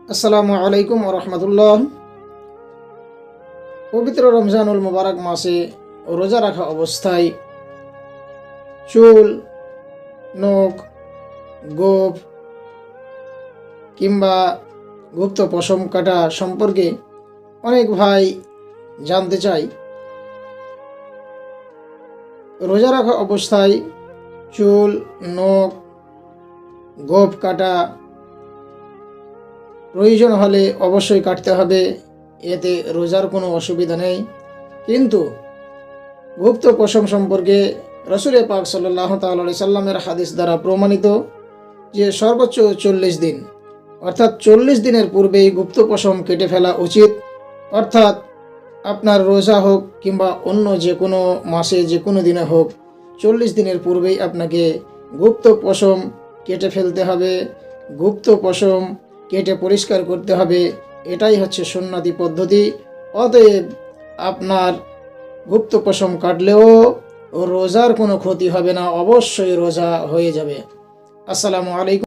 আসসালামু আলাইকুম রহমতুল্লাহ। পবিত্র রমজানুল মুবারক মাসে রোজা রাখা অবস্থায় চুল, নখ, গোঁফ কিংবা গুপ্ত পশম কাটা সম্পর্কে অনেক ভাই জানতে চাই। রোজা রাখা অবস্থায় চুল, নখ, গোঁফ কাটা প্রয়োজন হলে অবশ্যই কাটতে হবে, এতে রোজার কোনো অসুবিধা নেই। কিন্তু গুপ্ত পশম সম্পর্কে রসুল পাক সাল্লাল্লাহু তাআলা আলাইহি সাল্লামের হাদিস দ্বারা প্রমাণিত যে সর্বোচ্চ 40 দিন অর্থাৎ 40 দিনের পূর্বেই গুপ্ত পশম কেটে ফেলা উচিত। অর্থাৎ আপনার রোজা হোক কিংবা অন্য যে কোনো মাসে যে কোনো দিনে হোক, 40 দিনের পূর্বেই আপনাকে গুপ্ত পশম কেটে ফেলতে হবে, গুপ্ত পশম কেটে পরিষ্কার করতে হবে। এটাই হচ্ছে সুন্নতি পদ্ধতি। অতএব আপনার গুপ্ত পশম কাটলেও রোজার কোনো ক্ষতি হবে না, অবশ্যই রোজা হয়ে যাবে। আসসালামু আলাইকুম।